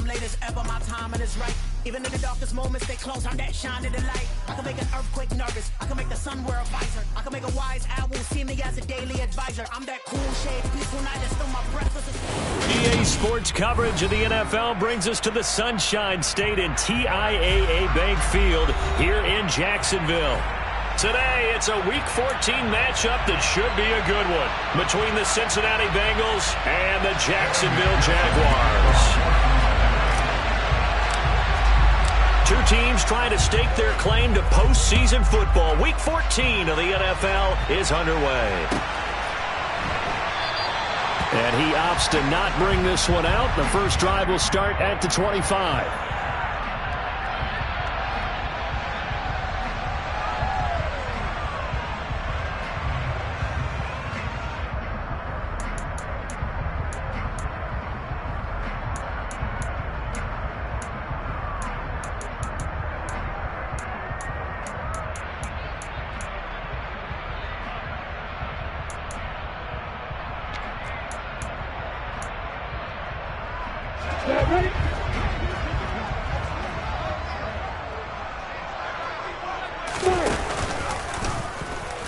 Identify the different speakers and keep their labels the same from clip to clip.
Speaker 1: I'm late as ever, my timing is right. Even in the darkest moments, they close on that shine of the light. I can make an earthquake nervous. I can make the sun wear a visor. I can make a wise owl see me as a daily advisor. I'm that cool shade, peaceful night, and still my breakfast is...
Speaker 2: EA Sports coverage of the NFL brings us to the Sunshine State in TIAA Bank Field here in Jacksonville. Today, it's a Week 14 matchup that should be a good one between the Cincinnati Bengals and the Jacksonville Jaguars. Two teams trying to stake their claim to postseason football. Week 14 of the NFL is underway. And he opts to not bring this one out. The first drive will start at the 25.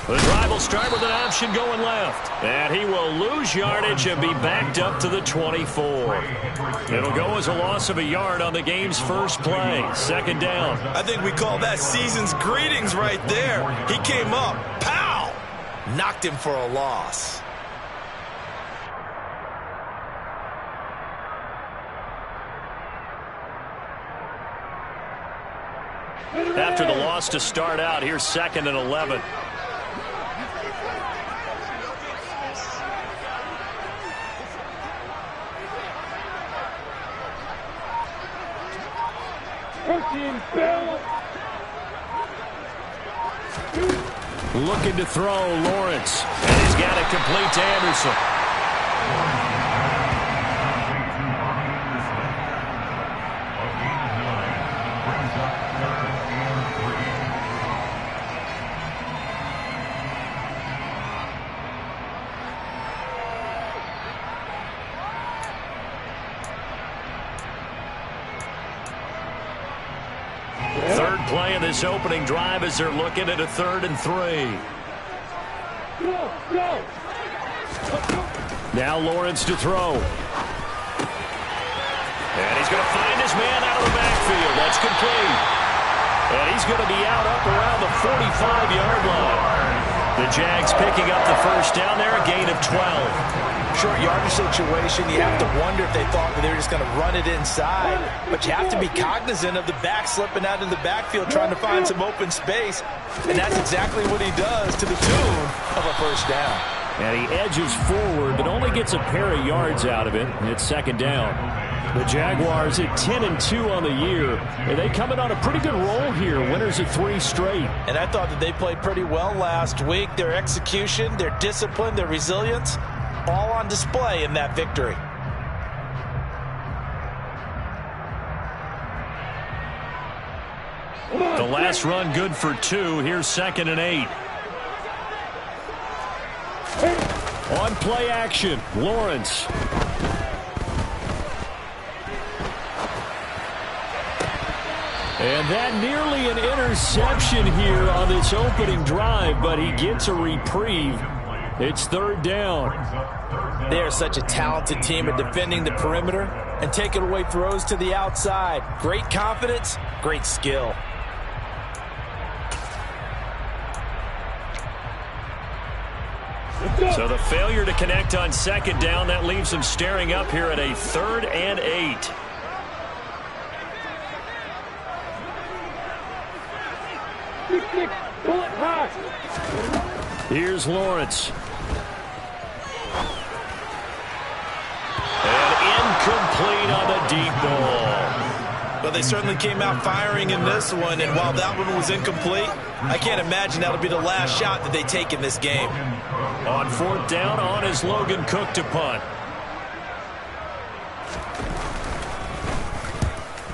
Speaker 2: The drive will start with an option going left. And he will lose yardage and be backed up to the 24. It'll go as a loss of a yard on the game's first play. Second down.
Speaker 3: I think we call that season's greetings right there. He came up, pow! Knocked him for a loss.
Speaker 2: After the loss to start out, here's 2nd and 11. Looking to throw, Lawrence. And he's got it complete to Anderson. Third play of this opening drive as they're looking at a 3rd and 3. Now Lawrence to throw. And he's going to find his man out of the backfield. That's complete. And he's going to be out up around the 45-yard line. The Jags picking up the first down there, a gain of 12.
Speaker 3: Short yardage situation, you have to wonder if they thought that they were just going to run it inside. But you have to be cognizant of the back slipping out of the backfield trying to find some open space. And that's exactly what he does to the tune of a first down.
Speaker 2: And he edges forward but only gets a pair of yards out of it. And it's second down. The Jaguars at 10-2 on the year. And they coming on a pretty good roll here. Winners of 3 straight.
Speaker 3: And I thought that they played pretty well last week. Their execution, their discipline, their resilience, all on display in that victory.
Speaker 2: The last run good for 2. Here's 2nd and 8. On play action, Lawrence. And that nearly an interception here on this opening drive, but he gets a reprieve. It's 3rd down.
Speaker 3: They are such a talented team at defending the perimeter and taking away throws to the outside. Great confidence, great skill.
Speaker 2: So the failure to connect on 2nd down, that leaves them staring up here at a 3rd and 8. Here's Lawrence. And incomplete on the deep ball.
Speaker 3: But they certainly came out firing in this one, and while that one was incomplete, I can't imagine that'll be the last shot that they take in this game.
Speaker 2: On 4th down, on is Logan Cook to punt.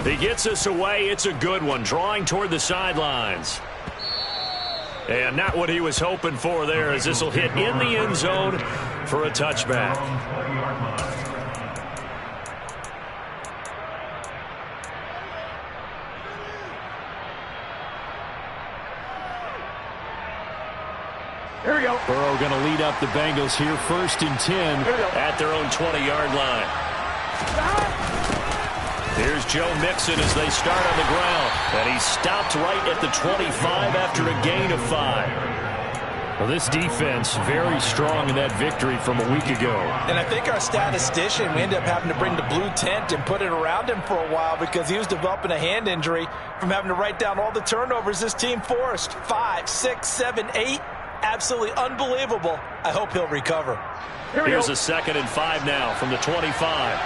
Speaker 2: He gets us away. It's a good one, drawing toward the sidelines. And not what he was hoping for there, as this will hit in the end zone for a touchback.
Speaker 4: Here we go.
Speaker 2: Burrow going to lead up the Bengals here, 1st and 10 at their own 20-yard line. Here's Joe Mixon as they start on the ground. And he's stopped right at the 25 after a gain of 5. Well, this defense very strong in that victory from a week ago.
Speaker 3: And I think our statistician, we ended up having to bring the blue tent and put it around him for a while because he was developing a hand injury from having to write down all the turnovers this team forced. 5, 6, 7, 8. Absolutely unbelievable. I hope he'll recover.
Speaker 2: Here's a 2nd and 5 now from the 25.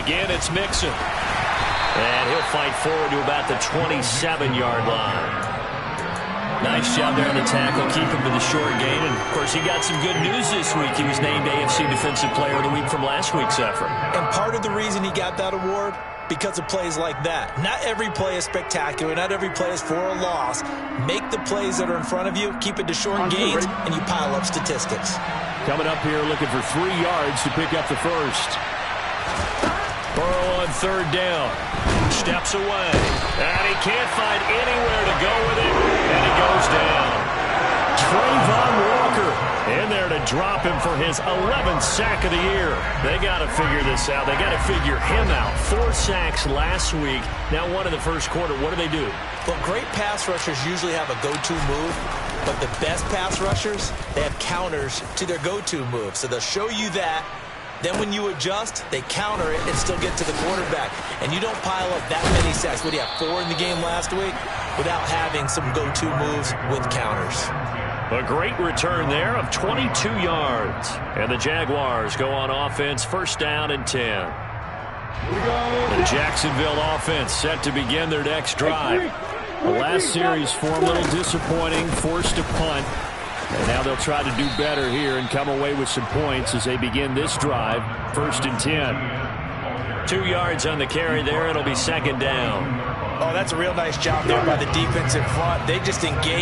Speaker 2: Again, it's Mixon. And he'll fight forward to about the 27-yard line. Nice job there on the tackle. Keep him to the short gain. And, of course, he got some good news this week. He was named AFC Defensive Player of the Week from last week's effort.
Speaker 3: And part of the reason he got that award, because of plays like that. Not every play is spectacular. Not every play is for a loss. Make the plays that are in front of you, keep it to short gains, and you pile up statistics.
Speaker 2: Coming up here looking for 3 yards to pick up the first. Burrow on 3rd down. Steps away. And he can't find anywhere to go with it. And he goes down. Trayvon Walker in there to drop him for his 11th sack of the year. They got to figure this out. They got to figure him out. 4 sacks last week. Now 1 in the first quarter. What do?
Speaker 3: Well, great pass rushers usually have a go-to move. But the best pass rushers, they have counters to their go-to move. So they'll show you that. Then when you adjust, they counter it and still get to the quarterback. And you don't pile up that many sacks. What do you have, 4 in the game last week? Without having some go-to moves with counters.
Speaker 2: A great return there of 22 yards. And the Jaguars go on offense, 1st down and 10. The Jacksonville offense set to begin their next drive. The last series for them, a little disappointing, forced to punt. And now they'll try to do better here and come away with some points as they begin this drive, 1st and 10. 2 yards on the carry there. It'll be 2nd down.
Speaker 3: Oh, that's a real nice job there by the defense in front. They just engaged.